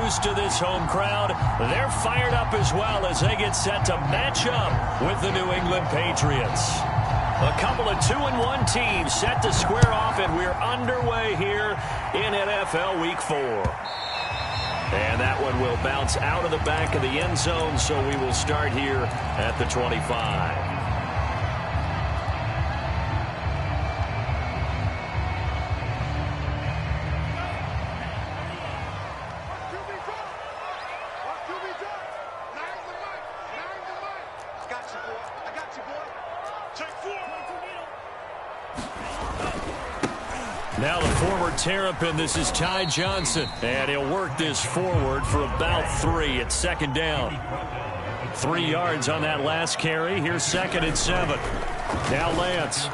used to this home crowd. They're fired up as well as they get set to match up with the New England Patriots. A couple of 2-1 teams set to square off, and we're underway here in NFL Week 4. And that one will bounce out of the back of the end zone, so we will start here at the 25. Now the former Terrapin, this is Ty Johnson, and he'll work this forward for about 3 at second down. 3 yards on that last carry. Here's 2nd and 7. Now Lance.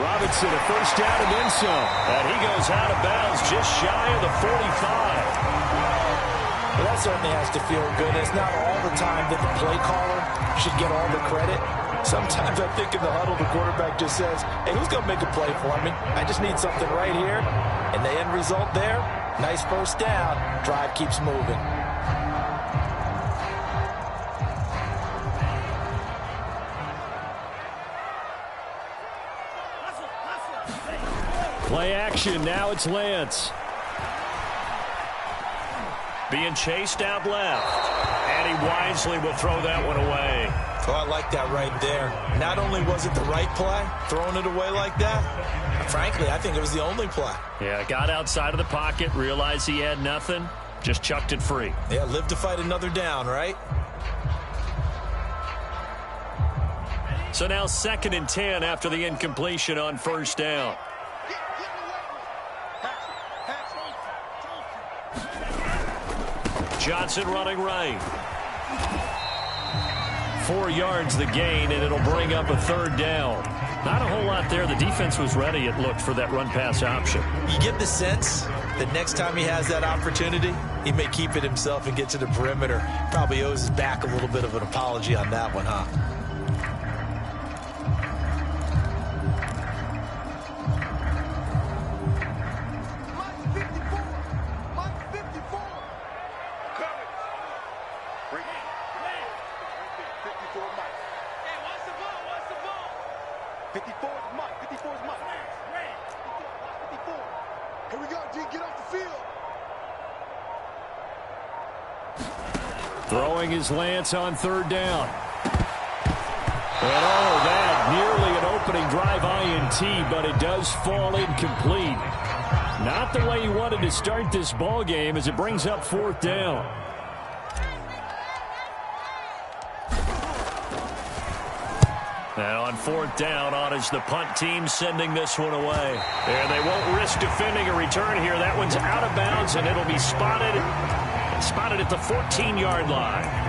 Robinson, a first down and then some. And he goes out of bounds just shy of the 45. Well, that certainly has to feel good. It's not all the time that the play caller should get all the credit. Sometimes I think in the huddle, the quarterback just says, hey, who's going to make a play for me? I just need something right here. And the end result there, nice first down. Drive keeps moving. Play action. Now it's Lance. Being chased out left. And he wisely will throw that one away. Oh, I like that right there. Not only was it the right play, throwing it away like that, frankly, I think it was the only play. Yeah, got outside of the pocket, realized he had nothing, just chucked it free. Yeah, live to fight another down, right? So now 2nd and 10 after the incompletion on first down. Johnson running right. 4 yards the gain, and it'll bring up a 3rd down. Not a whole lot there. The defense was ready, it looked, for that run-pass option. You get the sense that next time he has that opportunity, he may keep it himself and get to the perimeter. Probably owes his back a little bit of an apology on that one, huh? Throwing his Lance on 3rd down. And all of that, nearly an opening drive INT, but it does fall incomplete. Not the way he wanted to start this ball game as it brings up 4th down. Now on 4th down, on is the punt team sending this one away. And they won't risk defending a return here. That one's out of bounds, and it'll be spotted at the 14-yard line.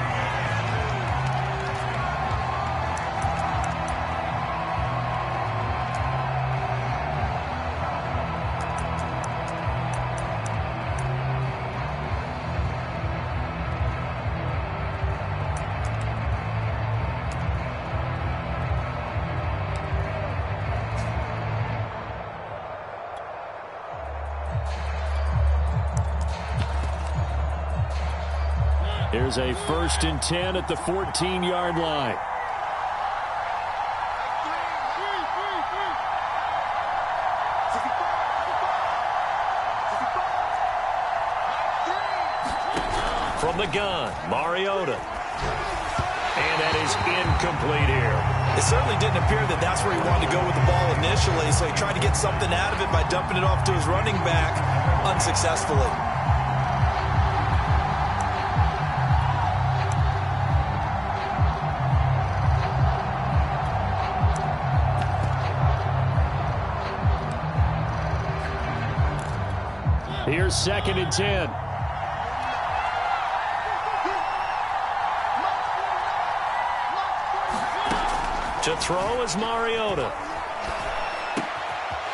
Here's a 1st and 10 at the 14-yard line. From the gun, Mariota. And that is incomplete here. It certainly didn't appear that that's where he wanted to go with the ball initially, so he tried to get something out of it by dumping it off to his running back unsuccessfully. Here's 2nd and 10. To throw is Mariota.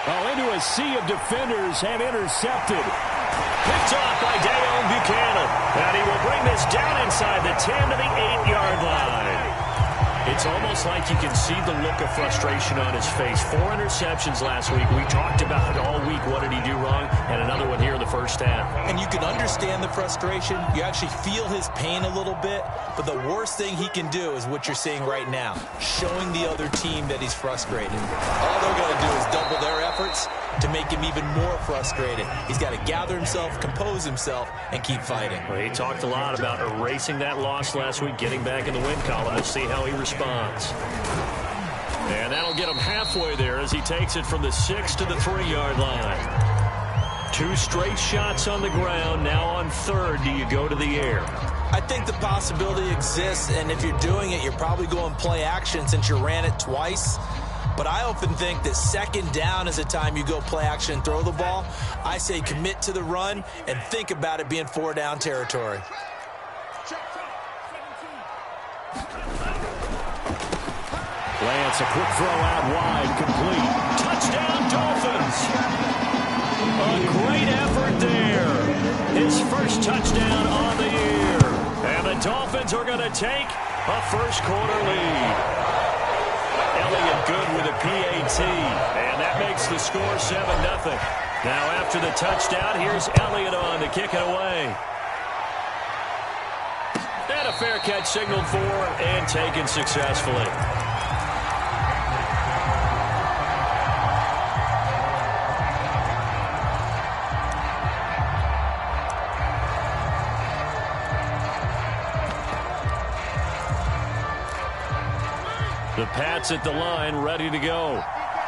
Oh, into a sea of defenders have intercepted. Picked off by Dayon Buchanan. And he will bring this down inside the 10 to the 8-yard line. It It's almost like you can see the look of frustration on his face. 4 interceptions last week. We talked about it all week. What did he do wrong? And another one here in the first half. And you can understand the frustration. You actually feel his pain a little bit. But the worst thing he can do is what you're seeing right now, showing the other team that he's frustrated. All they're going to do is double their efforts to make him even more frustrated. He's got to gather himself, compose himself, and keep fighting. Well, he talked a lot about erasing that loss last week, getting back in the win column. We'll see how he responds. And that'll get him halfway there as he takes it from the 6 to the 3-yard line. 2 straight shots on the ground. Now on 3rd, do you go to the air? I think the possibility exists, and if you're doing it, you're probably going play action since you ran it twice. But I often think that 2nd down is the time you go play action and throw the ball. I say commit to the run and think about it being 4-down territory. Lance, a quick throw out wide, complete. Touchdown, Dolphins! A great effort there. His first touchdown on the year. And the Dolphins are going to take a first-quarter lead. Elliott good with a PAT, and that makes the score 7-0. Now after the touchdown, here's Elliott on to kick it away. And a fair catch signaled for and taken successfully. The Pats at the line, ready to go.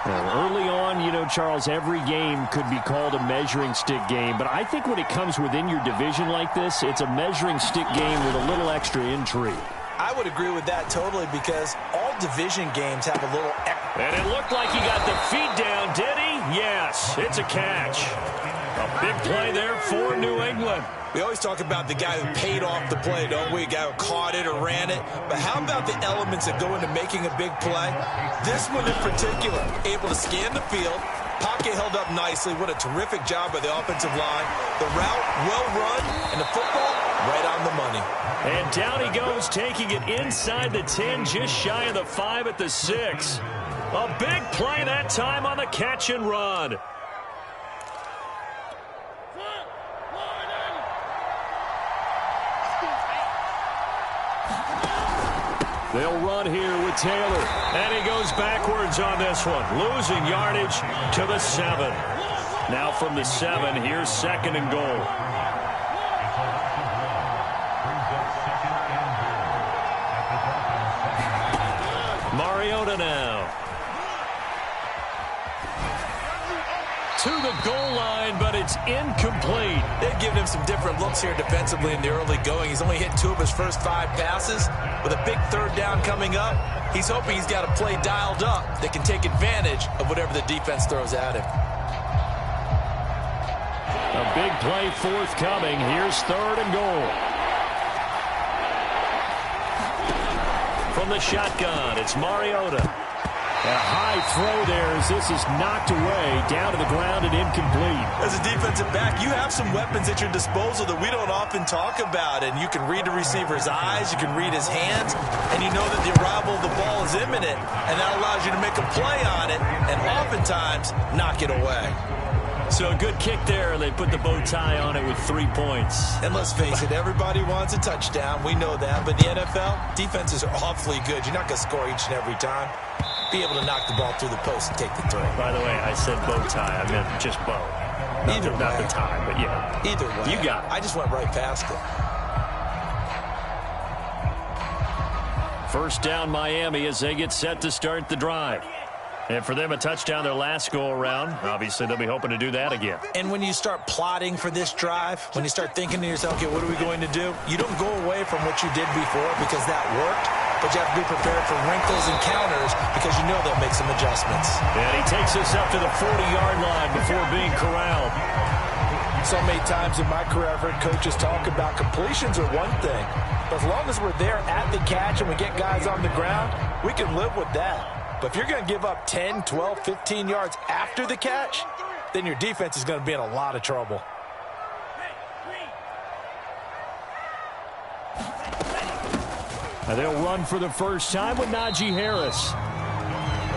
Well, early on, you know, Charles, every game could be called a measuring stick game. But I think when it comes within your division like this, it's a measuring stick game with a little extra intrigue. I would agree with that totally because all division games have a little extra. And it looked like he got the feet down, did he? Yes, it's a catch. A big play there for New England. We always talk about the guy who paid off the play, don't we? A guy who caught it or ran it. But how about the elements that go into making a big play? This one in particular, able to scan the field. Pocket held up nicely. What a terrific job by the offensive line. The route, well run, and the football, right on the money. And down he goes, taking it inside the 10, just shy of the 5 at the 6. A big play that time on the catch and run. They'll run here with Taylor. And he goes backwards on this one, losing yardage to the 7. Now from the 7, here's 2nd and goal. Mariota now. To the goal line, but it's incomplete. They've given him some different looks here defensively in the early going. He's only hit 2 of his first 5 passes. With a big 3rd down coming up, he's hoping he's got a play dialed up that can take advantage of whatever the defense throws at him. A big play forthcoming. Here's 3rd and goal. From the shotgun, it's Mariota. A high throw there as this is knocked away, down to the ground and incomplete. As a defensive back, you have some weapons at your disposal that we don't often talk about. And you can read the receiver's eyes, you can read his hands, and you know that the arrival of the ball is imminent. And that allows you to make a play on it and oftentimes knock it away. So a good kick there, and they put the bow tie on it with 3 points. And let's face it, everybody wants a touchdown. We know that. But in the NFL, defenses are awfully good. You're not going to score each and every time. Be able to knock the ball through the post and take the throw. By the way, I said bow tie. I meant just bow. Either way. Not the tie, but yeah. Either way. You got it. I just went right past it. First down, Miami, as they get set to start the drive. And for them, a touchdown their last go-around. Obviously, they'll be hoping to do that again. And when you start plotting for this drive, when you start thinking to yourself, okay, what are we going to do? You don't go away from what you did before because that worked, but you have to be prepared for wrinkles and counters because you know they'll make some adjustments. And he takes us up to the 40-yard line before being corralled. So many times in my career, I've heard coaches talk about completions are one thing. But as long as we're there at the catch and we get guys on the ground, we can live with that. But if you're going to give up 10, 12, 15 yards after the catch, then your defense is going to be in a lot of trouble. And they'll run for the first time with Najee Harris.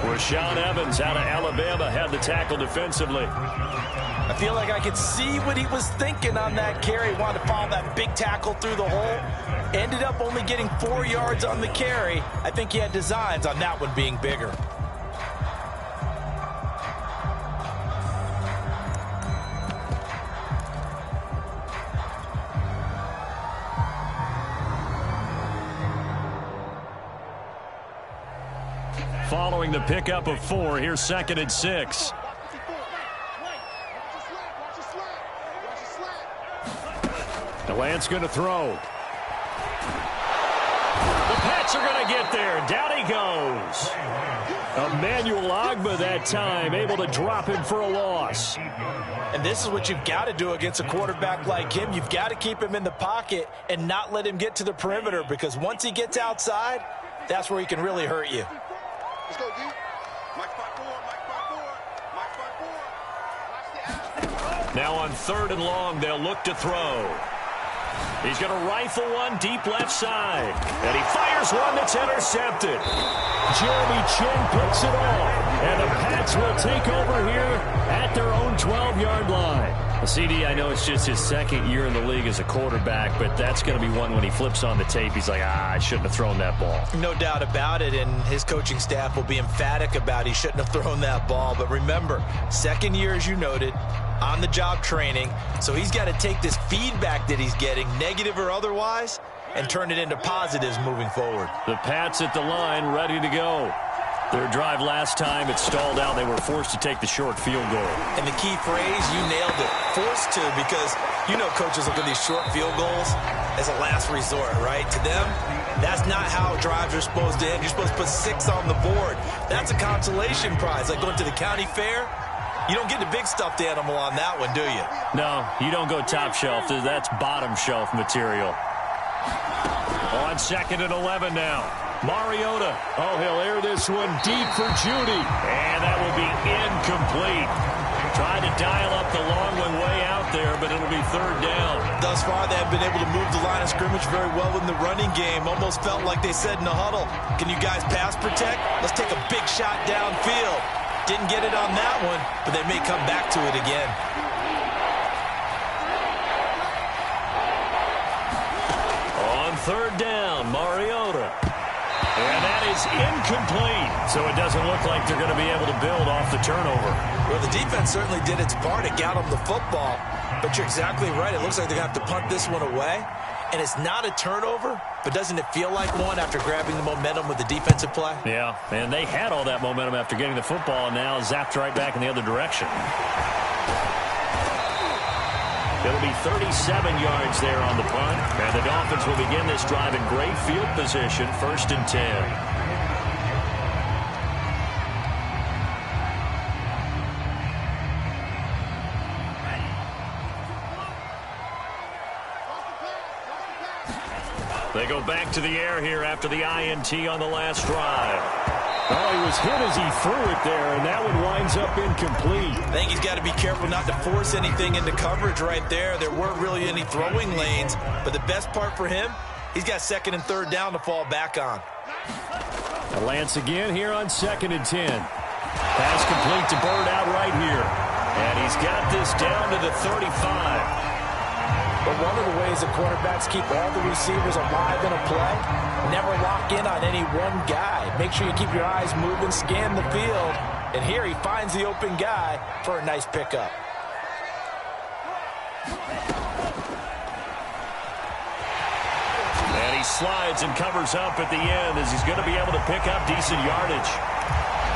Rashaan Evans out of Alabama had the tackle defensively. I feel like I could see what he was thinking on that carry. Wanted to follow that big tackle through the hole. Ended up only getting 4 yards on the carry. I think he had designs on that one being bigger. Following the pickup of 4, here's 2nd and 6. Lance going to throw. The Pats are going to get there. Down he goes. Emmanuel Ogbah that time, able to drop him for a loss. And this is what you've got to do against a quarterback like him. You've got to keep him in the pocket and not let him get to the perimeter, because once he gets outside, that's where he can really hurt you. Let's go, D. Mike 5-4, Mike 5-4. Now on 3rd and long, they'll look to throw. He's going to rifle one deep left side. And he fires one that's intercepted. Jeremy Chin picks it off. And the Pats will take over here at their own 12-yard line. CD, I know it's just his 2nd year in the league as a quarterback, but that's going to be one when he flips on the tape. He's like, I shouldn't have thrown that ball. No doubt about it, and his coaching staff will be emphatic about he shouldn't have thrown that ball. But remember, 2nd year, as you noted, on-the-job training, so he's got to take this feedback that he's getting, negative or otherwise, and turn it into positives moving forward. The Pats at the line, ready to go. Their drive last time, it stalled out. They were forced to take the short field goal. And the key phrase, you nailed it, forced to, because you know coaches look at these short field goals as a last resort, right? To them, that's not how drives are supposed to end. You're supposed to put 6 on the board. That's a consolation prize, like going to the county fair. You don't get the big stuffed animal on that one, do you? No, you don't go top shelf. That's bottom shelf material. On 2nd and 11 now. Mariota. Oh, he'll air this one deep for Judy. And that will be incomplete. Trying to dial up the long one way out there, but it'll be 3rd down. Thus far, they have been able to move the line of scrimmage very well in the running game. Almost felt like they said in the huddle, can you guys pass protect? Let's take a big shot downfield. Didn't get it on that one, but they may come back to it again. On 3rd down, Mariota. And that is incomplete. So it doesn't look like they're going to be able to build off the turnover. Well, the defense certainly did its part. It got them the football. But you're exactly right. It looks like they're going to have to punt this one away. And it's not a turnover, but doesn't it feel like one after grabbing the momentum with the defensive play? Yeah, and they had all that momentum after getting the football, and now zapped right back in the other direction. It'll be 37 yards there on the punt. And the Dolphins will begin this drive in great field position, 1st and 10. They go back to the air here after the INT on the last drive. Oh, he was hit as he threw it there, and that one winds up incomplete. I think he's got to be careful not to force anything into coverage right there. There weren't really any throwing lanes, but the best part for him, he's got 2nd and 3rd down to fall back on. Lance again here on 2nd and 10. Pass complete to Bird out right here. And he's got this down to the 35. But one of the ways that quarterbacks keep all the receivers alive in a play, never lock in on any one guy. Make sure you keep your eyes moving, scan the field. And here he finds the open guy for a nice pickup. And he slides and covers up at the end as he's going to be able to pick up decent yardage.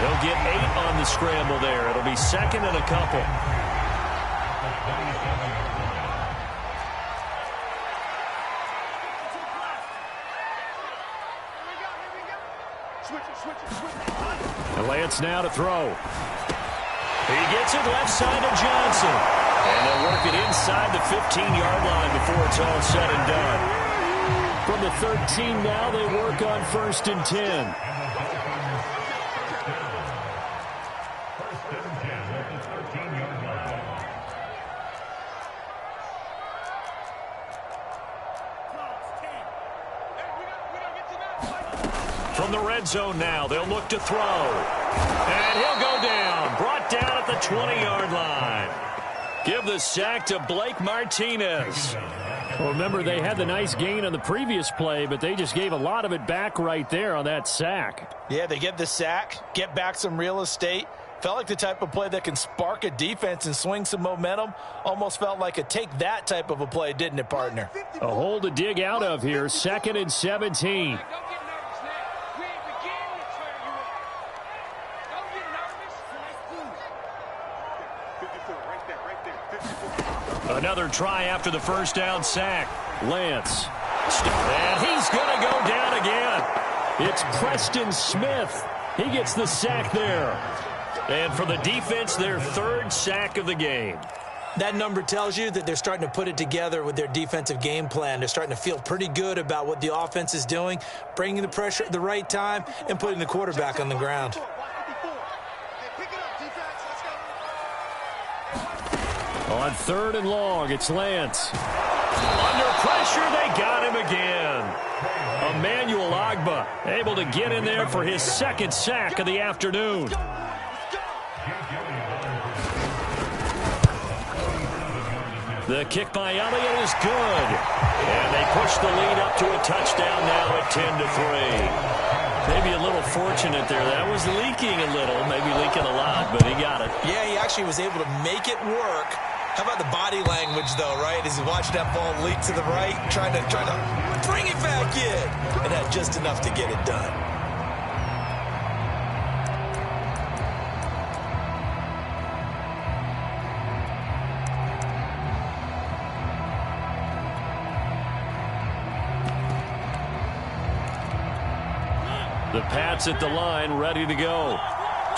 He'll get 8 on the scramble there. It'll be 2nd and a couple. And Lance now to throw. He gets it left side to Johnson. And they'll work it inside the 15-yard line before it's all said and done. From the 13 now, they work on 1st and 10. From the red zone now, they'll look to throw. And he'll go down. Brought down at the 20-yard line. Give the sack to Blake Martinez. Well, remember, they had the nice gain on the previous play, but they just gave a lot of it back right there on that sack. Yeah, they get the sack, get back some real estate. Felt like the type of play that can spark a defense and swing some momentum. Almost felt like a take-that type of a play, didn't it, partner? A hole to dig out of here. 2nd and 17. Another try after the first down sack. Lance. And he's going to go down again. It's Preston Smith. He gets the sack there. And for the defense, their 3rd sack of the game. That number tells you that they're starting to put it together with their defensive game plan. They're starting to feel pretty good about what the offense is doing, bringing the pressure at the right time, and putting the quarterback on the ground. On 3rd and long, it's Lance. Under pressure, they got him again. Emmanuel Ogbah able to get in there for his 2nd sack of the afternoon. The kick by Elliott is good. And they push the lead up to a touchdown now at 10-3. Maybe a little fortunate there. That was leaking a little, maybe leaking a lot, but he got it. Yeah, he actually was able to make it work. How about the body language, though, right? As he watched that ball leak to the right, trying to bring it back in. And had just enough to get it done. The Pats at the line, ready to go.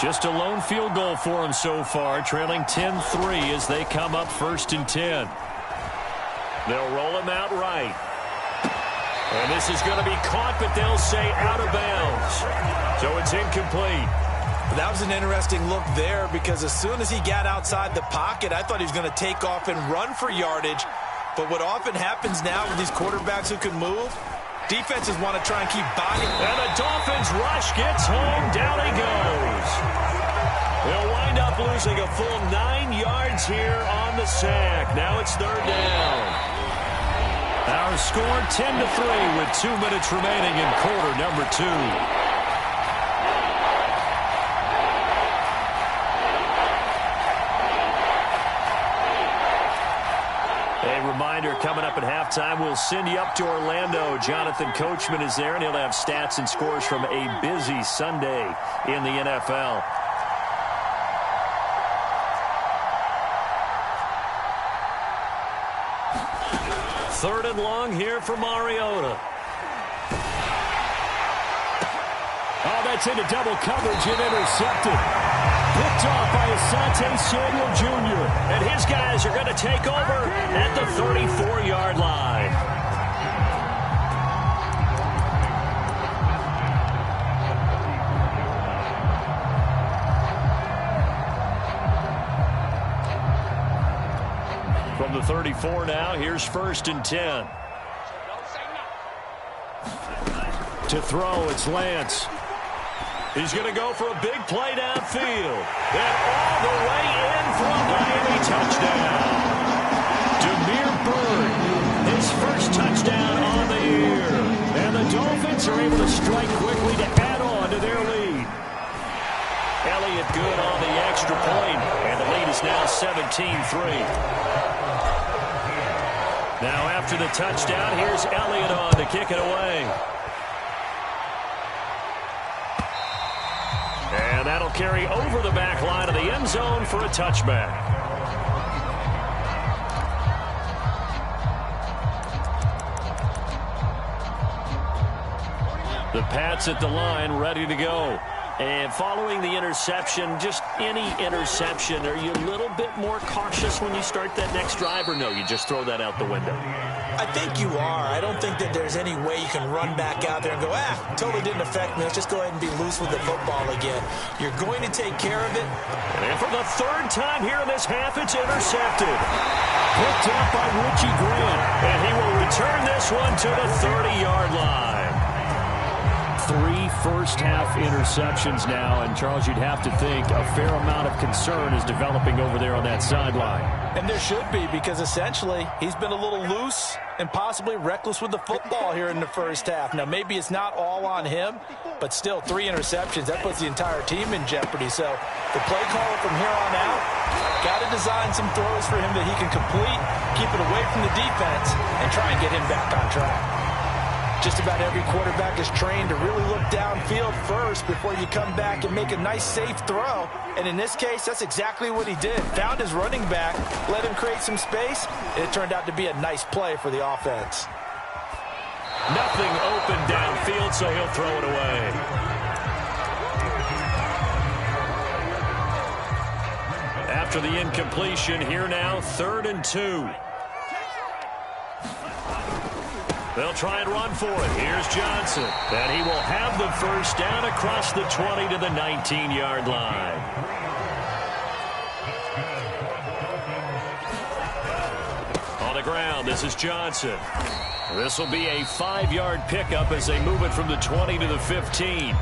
Just a lone field goal for them so far, trailing 10-3 as they come up 1st and 10. They'll roll him out right. And this is going to be caught, but they'll say out of bounds. So it's incomplete. That was an interesting look there because as soon as he got outside the pocket, I thought he was going to take off and run for yardage. But what often happens now with these quarterbacks who can move, defenses want to try and keep bodying. And the Dolphins rush gets home. Down he goes. They'll wind up losing a full 9 yards here on the sack. Now it's 3rd down. Our score 10-3 with 2 minutes remaining in quarter number 2. Reminder, coming up at halftime, we'll send you up to Orlando. Jonathan Coachman is there, and he'll have stats and scores from a busy Sunday in the NFL. Third and long here for Mariota. Oh, that's into double coverage and intercepted. Picked off by Asante Samuel Jr. And his guys are going to take over at the 34-yard line. From the 34 now, here's 1st and 10. To throw, it's Lance. He's going to go for a big play downfield. And all the way in for a Miami touchdown. Demir Bird, his first touchdown on the year. And the Dolphins are able to strike quickly to add on to their lead. Elliott good on the extra point, and the lead is now 17-3. Now after the touchdown, here's Elliott on to kick it away. And that'll carry over the back line of the end zone for a touchback. The Pats at the line, ready to go. And following the interception, just any interception, are you a little bit more cautious when you start that next drive, or no, you just throw that out the window? I think you are. I don't think that there's any way you can run back out there and go, totally didn't affect me. Let's just go ahead and be loose with the football again. You're going to take care of it. And for the 3rd time here in this half, it's intercepted. Picked up by Richie Grant. And he will return this one to the 30-yard line. 3 first-half interceptions now, and Charles, you'd have to think a fair amount of concern is developing over there on that sideline. And there should be, because essentially he's been a little loose and possibly reckless with the football here in the first half. Now, maybe it's not all on him, but still 3 interceptions. That puts the entire team in jeopardy. So the play caller from here on out got to design some throws for him that he can complete, keep it away from the defense, and try and get him back on track. Just about every quarterback is trained to really look downfield first before you come back and make a nice, safe throw. And in this case, that's exactly what he did. Found his running back, let him create some space, and it turned out to be a nice play for the offense. Nothing open downfield, so he'll throw it away. After the incompletion, here now, 3rd and 2. They'll try and run for it. Here's Johnson. And he will have the first down across the 20 to the 19-yard line. On the ground, this is Johnson. This will be a 5-yard pickup as they move it from the 20 to the 15.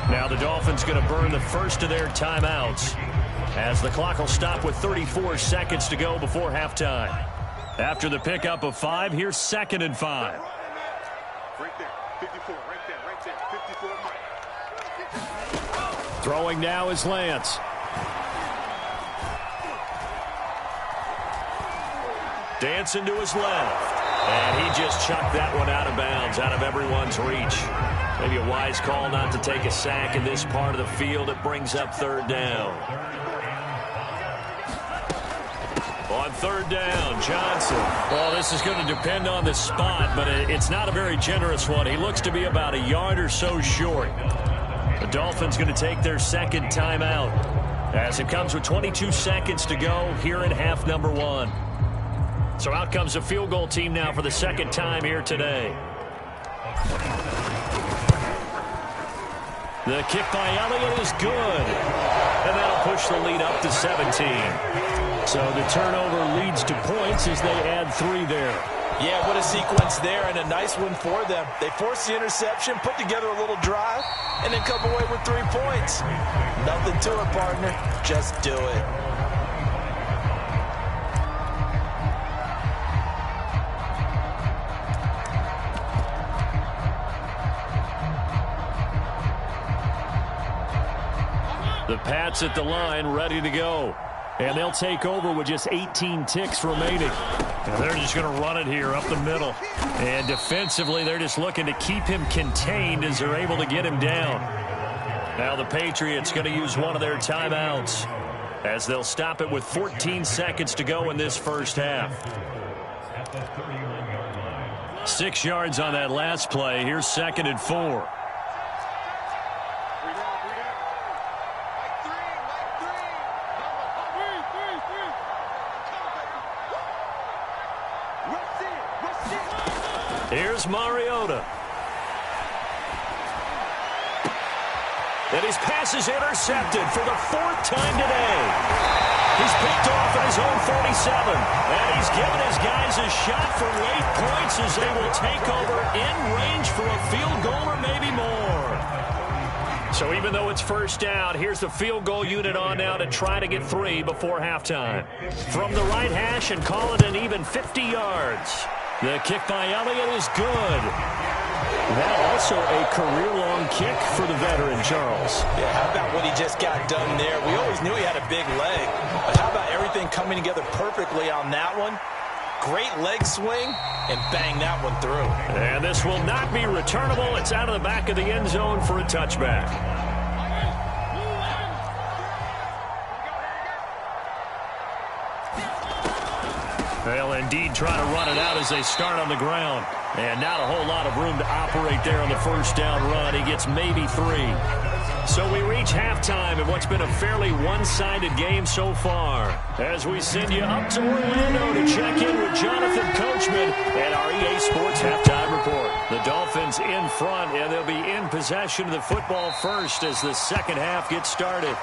Now the Dolphins going to burn the first of their timeouts as the clock will stop with 34 seconds to go before halftime. After the pickup of 5, here's 2nd and 5. Right there, 54, right there, 54. Throwing now is Lance. Dancing to his left. And he just chucked that one out of bounds, out of everyone's reach. Maybe a wise call not to take a sack in this part of the field. It brings up 3rd down. On 3rd down, Johnson. Well, this is going to depend on the spot, but it's not a very generous one. He looks to be about a yard or so short. The Dolphins going to take their 2nd timeout as it comes with 22 seconds to go here in half number 1. So out comes the field goal team now for the 2nd time here today. The kick by Elliott is good. And that'll push the lead up to 17. So the turnover leads to points as they add 3 there. Yeah, what a sequence there, and a nice one for them. They forced the interception, put together a little drive, and then come away with 3 points. Nothing to it, partner. Just do it. The Pats at the line, ready to go. And they'll take over with just 18 ticks remaining. And they're just going to run it here up the middle. And defensively, they're just looking to keep him contained as they're able to get him down. Now the Patriots going to use one of their timeouts as they'll stop it with 14 seconds to go in this first half. 6 yards on that last play. Here's 2nd and 4. Here's Mariota. And his pass is intercepted for the 4th time today. He's picked off at his own 47. And he's given his guys a shot for late points as they will take over in range for a field goal or maybe more. So even though it's first down, here's the field goal unit on now to try to get 3 before halftime. From the right hash and call it an even 50 yards. The kick by Elliott is good. That also a career-long kick for the veteran, Charles. Yeah, how about what he just got done there? We always knew he had a big leg. But how about everything coming together perfectly on that one? Great leg swing, and bang that one through. And this will not be returnable. It's out of the back of the end zone for a touchback. They'll indeed try to run it out as they start on the ground. And not a whole lot of room to operate there on the first down run. He gets maybe 3. So we reach halftime in what's been a fairly one-sided game so far. As we send you up to Orlando to check in with Jonathan Coachman and our EA Sports Halftime Report. The Dolphins in front, and they'll be in possession of the football first as the second half gets started.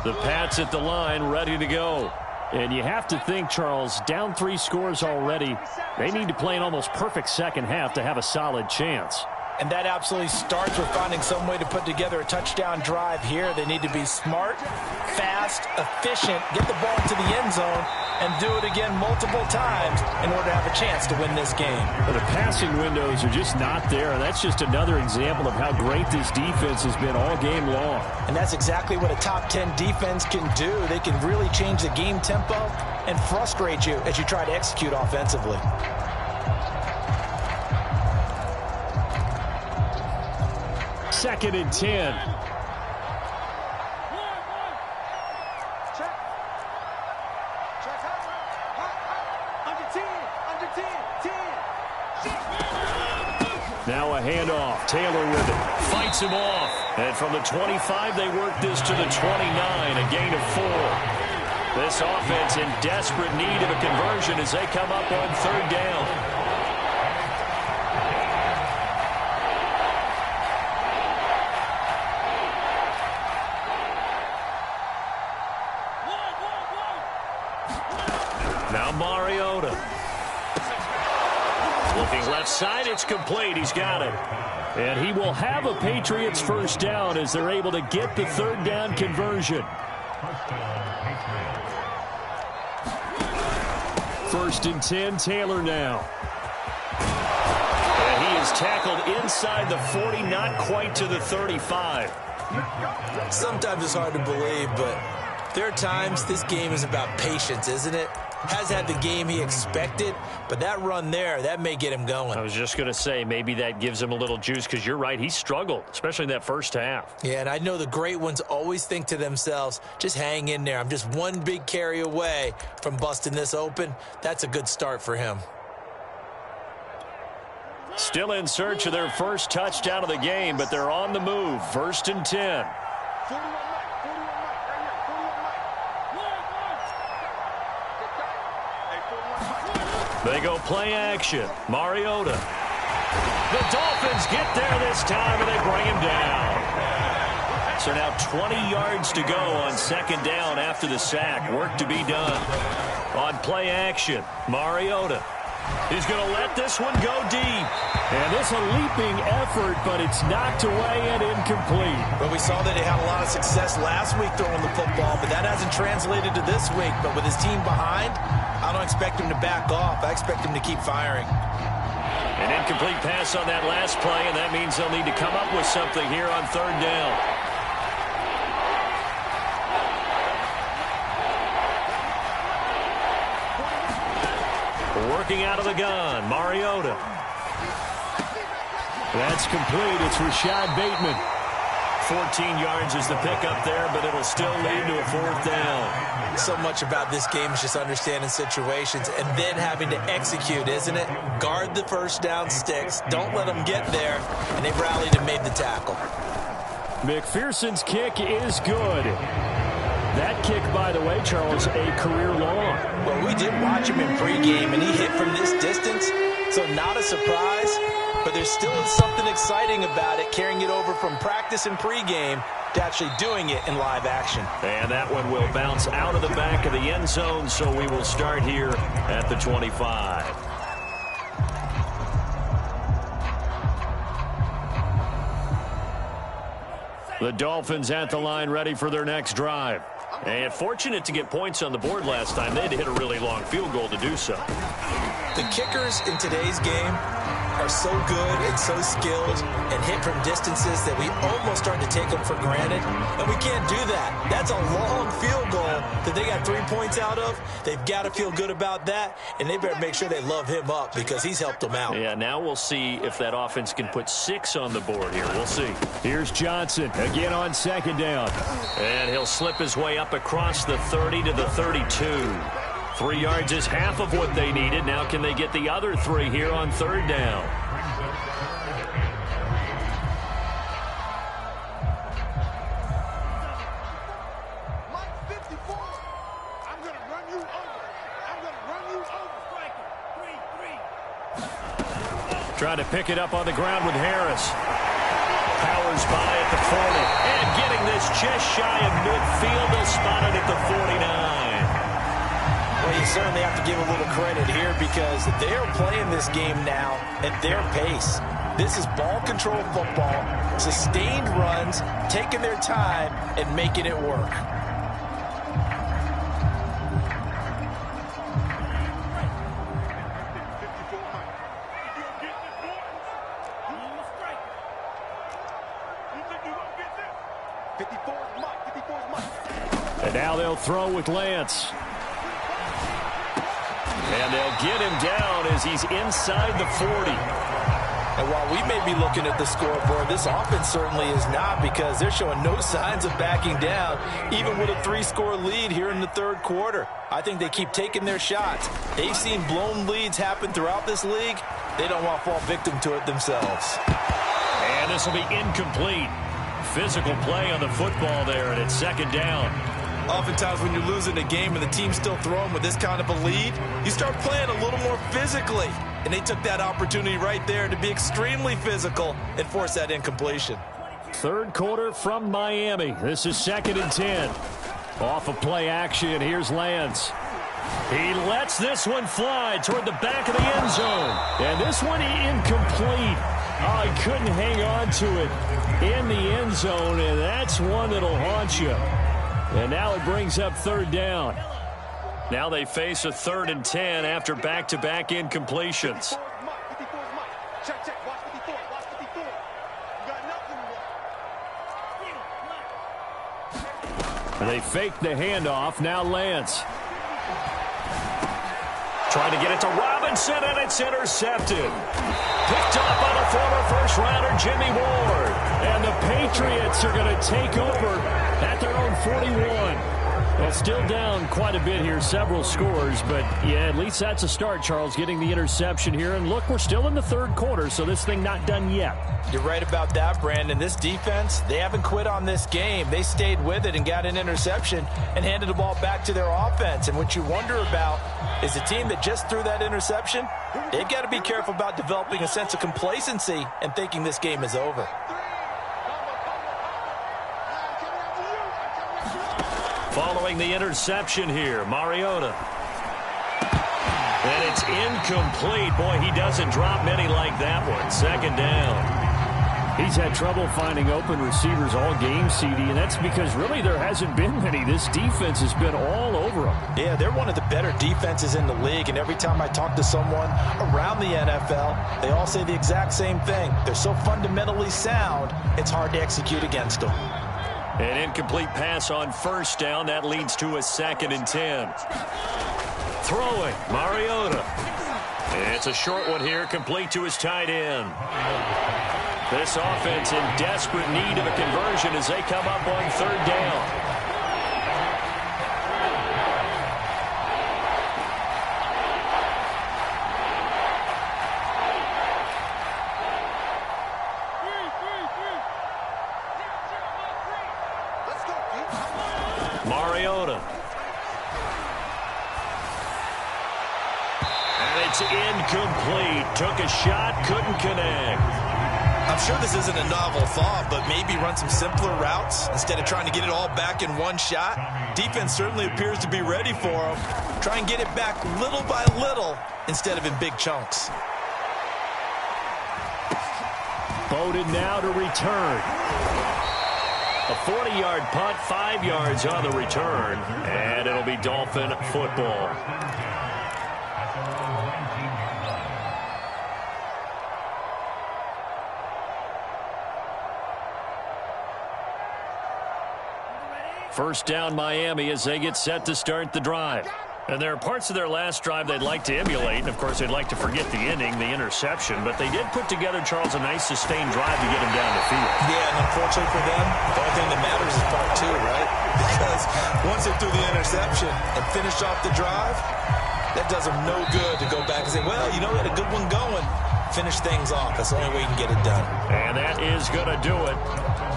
The Pats at the line, ready to go. And you have to think, Charles, down 3 scores already. They need to play an almost perfect second half to have a solid chance. And that absolutely starts with finding some way to put together a touchdown drive here. They need to be smart, fast, efficient, get the ball into the end zone, and do it again multiple times in order to have a chance to win this game. But the passing windows are just not there, and that's just another example of how great this defense has been all game long. And that's exactly what a top 10 defense can do. They can really change the game tempo and frustrate you as you try to execute offensively. Second and 10. Now a handoff. Taylor with it. Fights him off. And from the 25, they work this to the 29, a gain of 4. This offense in desperate need of a conversion as they come up on 3rd down. Now Mariota. Looking left side, it's complete. He's got it. And he will have a Patriots first down as they're able to get the 3rd down conversion. 1st and 10, Taylor now. And he is tackled inside the 40, not quite to the 35. Sometimes it's hard to believe, but there are times this game is about patience, isn't it? Has had the game he expected, but that run there, that may get him going. I was just going to say, maybe that gives him a little juice because you're right, he struggled, especially in that first half. Yeah, and I know the great ones always think to themselves, just hang in there. I'm just one big carry away from busting this open. That's a good start for him. Still in search of their first touchdown of the game, but they're on the move. 1st and 10. They go play action. Mariota. The Dolphins get there this time, and they bring him down. So now 20 yards to go on 2nd down after the sack. Work to be done. On play action, Mariota. He's going to let this one go deep. And this a leaping effort, but it's knocked away and incomplete. But we saw that he had a lot of success last week throwing the football, but that hasn't translated to this week. But with his team behind, I don't expect him to back off. I expect him to keep firing. An incomplete pass on that last play, and that means they'll need to come up with something here on 3rd down. Working out of the gun, Mariota. That's complete. It's Rashad Bateman. 14 yards is the pickup there, but it'll still lead to a 4th down. So much about this game is just understanding situations and then having to execute, isn't it? Guard the first down sticks. Don't let them get there. And they've rallied and made the tackle. McPherson's kick is good. That kick, by the way, Charles, a career long. Well, we did watch him in pregame, and he hit from this distance, so not a surprise. But there still is something exciting about it, carrying it over from practice and pregame to actually doing it in live action. And that one will bounce out of the back of the end zone, so we will start here at the 25. The Dolphins at the line, ready for their next drive. And fortunate to get points on the board last time. They had to hit a really long field goal to do so. The kickers in today's game are so good and so skilled and hit from distances that we almost start to take them for granted. And we can't do that. That's a long field goal that they got 3 points out of. They've got to feel good about that, and they better make sure they love him up because he's helped them out. Yeah, now we'll see if that offense can put 6 on the board here. We'll see. Here's Johnson again on 2nd down. And he'll slip his way up across the 30 to the 32. 3 yards is half of what they needed. Now can they get the other 3 here on 3rd down? Trying to pick it up on the ground with Harris. Powers by at the 40. And getting this is just shy of midfield. They'll spot it at the 49. Well, you certainly have to give a little credit here because they are playing this game now at their pace. This is ball control football, sustained runs, taking their time, and making it work. And now they'll throw with Lance. And they'll get him down as he's inside the 40. And while we may be looking at the scoreboard, this offense certainly is not, because they're showing no signs of backing down, even with a 3-score lead here in the third quarter. I think they keep taking their shots. They've seen blown leads happen throughout this league. They don't want to fall victim to it themselves. And this will be incomplete. Physical play on the football there, and it's second down. Oftentimes when you're losing a game and the team's still throwing with this kind of a lead, you start playing a little more physically. And they took that opportunity right there to be extremely physical and force that incompletion. Third quarter from Miami. This is 2nd and 10. Off of play action, here's Lance. He lets this one fly toward the back of the end zone. And this one incomplete. Oh, he couldn't hang on to it in the end zone, and that's one that'll haunt you. And now it brings up third down. Now they face a 3rd and 10 after back-to-back incompletions. They fake the handoff. Now Lance. Trying to get it to Robinson, and it's intercepted. Picked up by the former first-rounder, Jimmy Ward. And the Patriots are going to take over at their own 41. Well, still down quite a bit here, several scores, but yeah, at least that's a start, Charles, getting the interception here. And look, we're still in the third quarter, so this thing not done yet. You're right about that, Brandon. This defense, they haven't quit on this game. They stayed with it and got an interception and handed the ball back to their offense. And what you wonder about is the team that just threw that interception, they've got to be careful about developing a sense of complacency and thinking this game is over. Following the interception here, Mariota. And it's incomplete. Boy, he doesn't drop many like that one. Second down. He's had trouble finding open receivers all game, CD, and that's because really there hasn't been many. This defense has been all over them. Yeah, they're one of the better defenses in the league, and every time I talk to someone around the NFL, they all say the exact same thing. They're so fundamentally sound, it's hard to execute against them. An incomplete pass on first down. That leads to a 2nd and 10. Throwing, Mariota. It's a short one here, complete to his tight end. This offense in desperate need of a conversion as they come up on third down. Mariota. And it's incomplete. Took a shot, couldn't connect. I'm sure this isn't a novel thought, but maybe run some simpler routes instead of trying to get it all back in one shot. Defense certainly appears to be ready for him. Try and get it back little by little instead of in big chunks. Bowden now to return. A 40-yard punt, 5 yards on the return, and it'll be Dolphin football. First down Miami as they get set to start the drive. And there are parts of their last drive they'd like to emulate. And, of course, they'd like to forget the inning, the interception. But they did put together, Charles, a nice sustained drive to get him down the field. Yeah, and unfortunately for them, the only thing that matters is part two, right? Because once they threw the interception and finished off the drive, that does them no good to go back and say, well, you know, we had a good one going. Finish things off. That's the only way you can get it done. And that is going to do it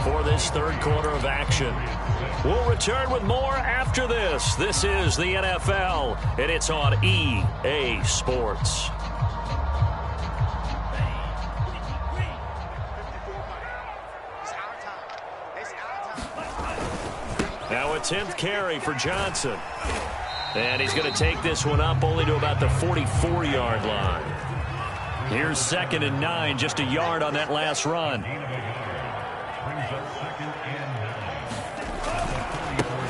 for this third quarter of action. We'll return with more after this. This is the NFL, and it's on EA Sports. Now a 10th carry for Johnson. And he's going to take this one up only to about the 44-yard line. Here's 2nd and 9, just a yard on that last run.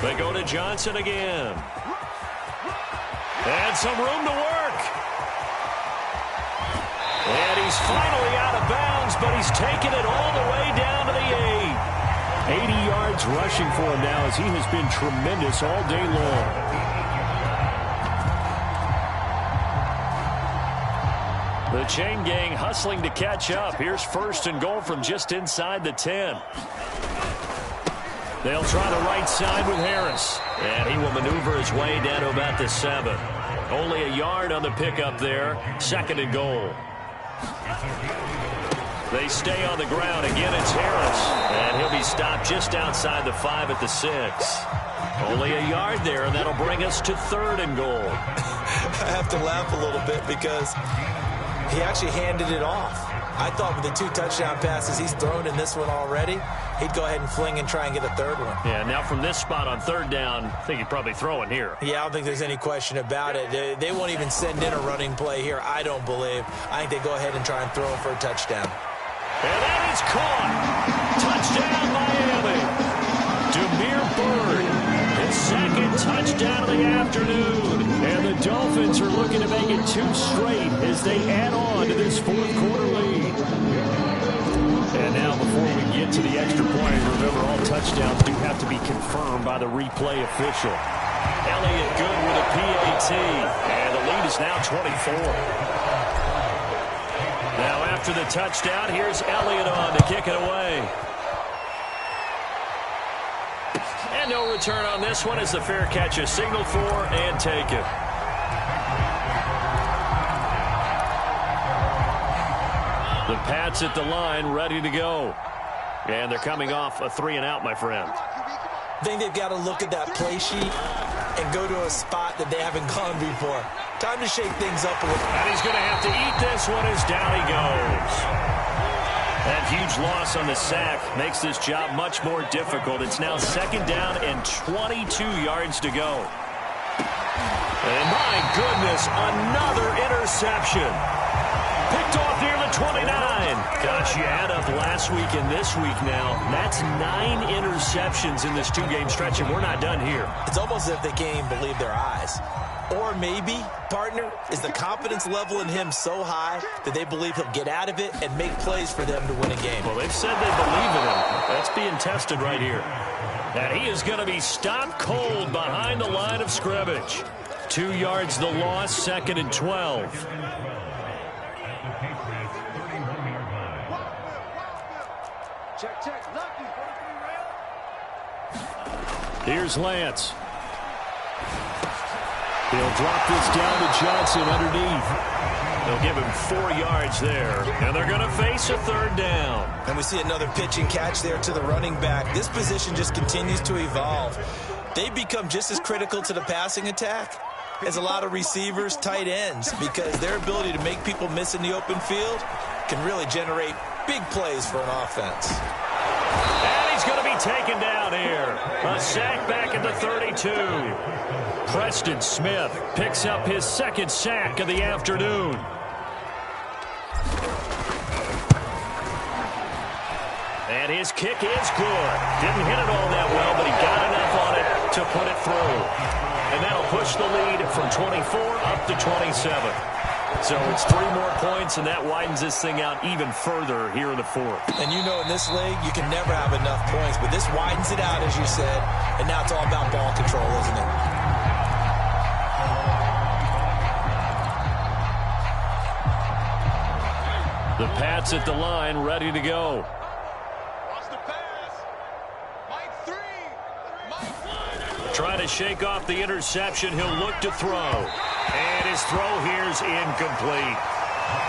They go to Johnson again. And some room to work. And he's finally out of bounds, but he's taken it all the way down to the 8. 80 yards rushing for him now as he has been tremendous all day long. The chain gang hustling to catch up. Here's 1st and goal from just inside the 10. They'll try the right side with Harris. And he will maneuver his way down to about the 7. Only a yard on the pickup there. 2nd and goal. They stay on the ground. Again, it's Harris. And he'll be stopped just outside the 5 at the 6. Only a yard there, and that'll bring us to 3rd and goal. I have to laugh a little bit because he actually handed it off. I thought with the 2 touchdown passes he's thrown in this one already, he'd go ahead and fling and try and get a 3rd one. Yeah, now from this spot on 3rd down, I think he'd probably throw it here. Yeah, I don't think there's any question about it. They won't even send in a running play here, I don't believe. I think they go ahead and try and throw it for a touchdown. And that is caught. Touchdown, Miami. Demir Bird, his 2nd touchdown of the afternoon. And the Dolphins are looking to make it 2 straight as they add on to this 4th quarter lead. And now before we get to the extra point, remember all touchdowns do have to be confirmed by the replay official. Elliott good with a PAT. And the lead is now 24. Now after the touchdown, here's Elliott on to kick it away. And no return on this one as the fair catch is signaled for and taken. The Pats at the line ready to go. And they're coming off a 3-and-out, my friend. I think they've got to look at that play sheet and go to a spot that they haven't gone before. Time to shake things up a little. And he's going to have to eat this one as down he goes. That huge loss on the sack makes this job much more difficult. It's now 2nd down and 22 yards to go. And my goodness, another interception. Picked off near the 29. Gosh, you add up last week and this week now. That's 9 interceptions in this 2-game stretch, and we're not done here. It's almost as if they can't even believe their eyes. Or maybe, partner, is the confidence level in him so high that they believe he'll get out of it and make plays for them to win a game. Well, they've said they believe in him. That's being tested right here. And he is going to be stopped cold behind the line of scrimmage. 2 yards the loss, 2nd and 12. Here's Lance. He'll drop this down to Johnson underneath. They'll give him 4 yards there. And they're going to face a 3rd down. And we see another pitch and catch there to the running back. This position just continues to evolve. They've become just as critical to the passing attack as a lot of receivers, tight ends, because their ability to make people miss in the open field can really generate big plays for an offense. And he's going to be taken down here. A sack back at the 32. Preston Smith picks up his 2nd sack of the afternoon. And his kick is good. Didn't hit it all that well, but he got enough on it to put it through. And that'll push the lead from 24 up to 27. So it's 3 more points, and that widens this thing out even further here in the 4th. And you know in this league, you can never have enough points, but this widens it out, as you said, and now it's all about ball control, isn't it? The Pats at the line, ready to go. Watch the pass. Mike 3. Mike 1. Trying to shake off the interception. He'll look to throw. And his throw here's incomplete.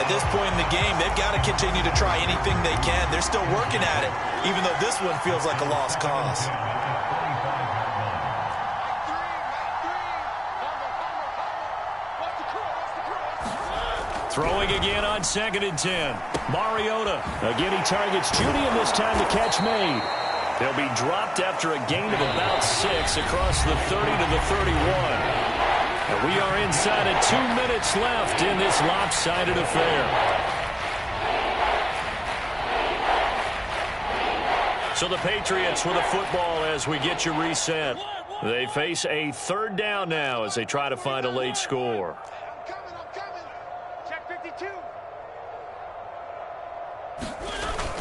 At this point in the game, they've got to continue to try anything they can. They're still working at it, even though this one feels like a lost cause. Throwing again on 2nd and 10. Mariota. Again, he targets Judy, and this time the catch made. They'll be dropped after a gain of about 6 across the 30 to the 31. And we are inside of 2 minutes left in this lopsided affair. So the Patriots with a football as we get you reset. They face a third down now as they try to find a late score. I'm coming. Check 52.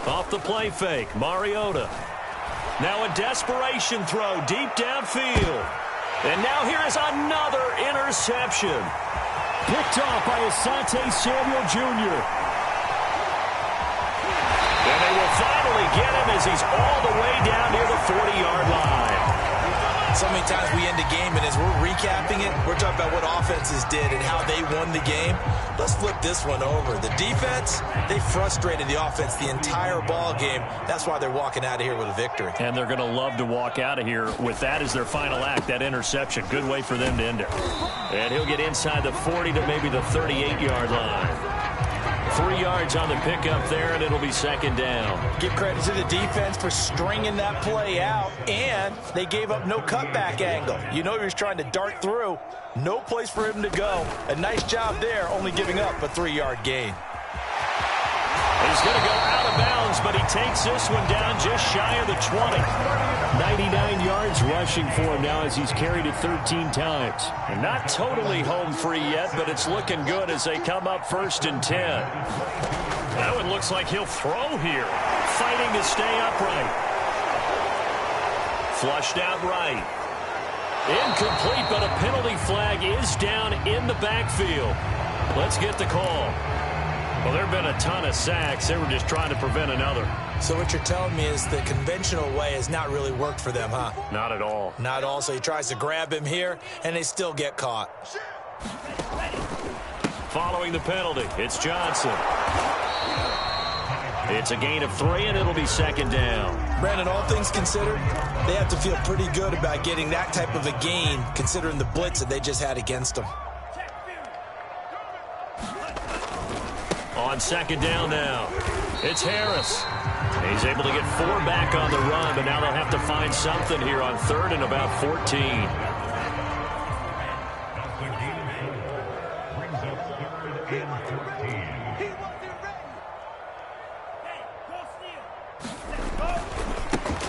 Off the play fake, Mariota. Now a desperation throw deep downfield. And now here is another interception. Picked off by Asante Samuel Jr. And they will finally get him as he's all the way down near the 40-yard line. So many times we end a game, and as we're recapping it, we're talking about what offenses did and how they won the game. Let's flip this one over. The defense, they frustrated the offense the entire ball game. That's why they're walking out of here with a victory. And they're going to love to walk out of here with that as their final act, that interception. Good way for them to end it. And he'll get inside the 40 to maybe the 38-yard line. 3 yards on the pickup there, and it'll be second down. Give credit to the defense for stringing that play out, and they gave up no cutback angle. You know he was trying to dart through. No place for him to go. A nice job there, only giving up a 3-yard gain. He's going to go out of bounds, but he takes this one down just shy of the 20. 99 yards rushing for him now as he's carried it 13 times. And not totally home free yet, but it's looking good as they come up 1st and 10. That one looks like he'll throw here. Fighting to stay upright. Flushed out right. Incomplete, but a penalty flag is down in the backfield. Let's get the call. Well, there have been a ton of sacks. They were just trying to prevent another. So what you're telling me is the conventional way has not really worked for them, huh? Not at all. Not at all. So he tries to grab him here, and they still get caught. Following the penalty, it's Johnson. It's a gain of 3, and it'll be second down. Brandon, all things considered, they have to feel pretty good about getting that type of a gain, considering the blitz that they just had against them. On second down now, it's Harris. He's able to get 4 back on the run, but now they'll have to find something here on 3rd and about 14.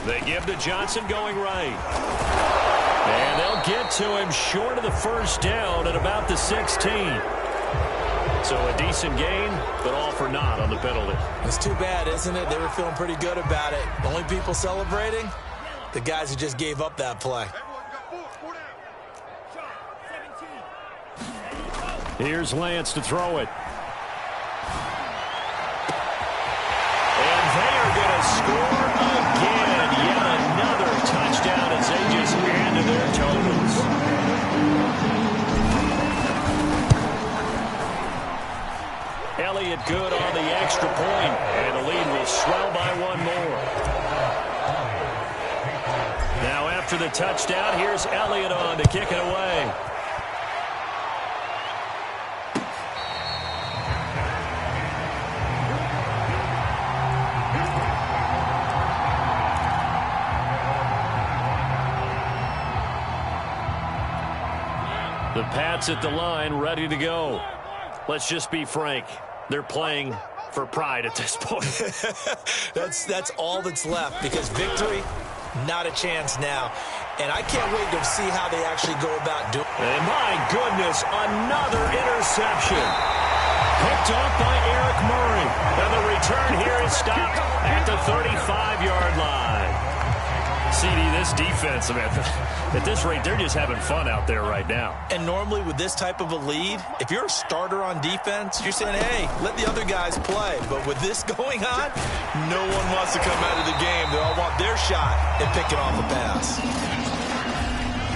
They give to Johnson going right. And they'll get to him short of the first down at about the 16. So a decent gain, but all for naught on the penalty. It's too bad, isn't it? They were feeling pretty good about it. The only people celebrating, the guys who just gave up that play. Here's Lance to throw it. And they are going to score again. Yet another touchdown as they just add to their totals. Elliott good on the extra point, and the lead will swell by 1 more. Now after the touchdown, here's Elliott on to kick it away. The Pats at the line, ready to go. Let's just be frank. They're playing for pride at this point. That's all that's left, because victory, not a chance now. And I can't wait to see how they actually go about doing it. And my goodness, another interception. Picked off by Eric Murray. And the return here is stopped at the 35-yard line. CD, this defense, man, at this rate, they're just having fun out there right now. And normally with this type of a lead, if you're a starter on defense, you're saying, hey, let the other guys play. But with this going on, no one wants to come out of the game. They all want their shot at picking off a pass.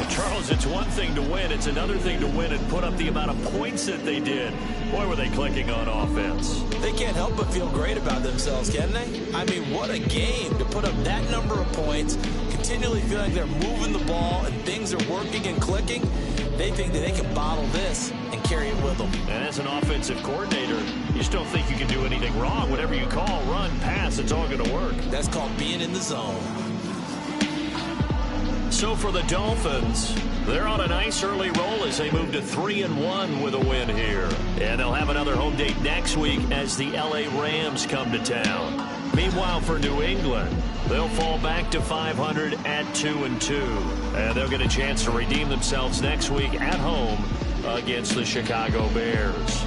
Well, Charles, it's one thing to win. It's another thing to win and put up the amount of points that they did. Boy, were they clicking on offense. They can't help but feel great about themselves, can they? I mean, what a game to put up that number of points, continually feeling they're moving the ball and things are working and clicking. They think that they can bottle this and carry it with them. And as an offensive coordinator, you just don't think you can do anything wrong. Whatever you call, run, pass, it's all going to work. That's called being in the zone. So for the Dolphins, they're on a nice early roll as they move to 3-1 with a win here. And they'll have another home date next week as the LA Rams come to town. Meanwhile, for New England, they'll fall back to 500 at 2-2. And they'll get a chance to redeem themselves next week at home against the Chicago Bears.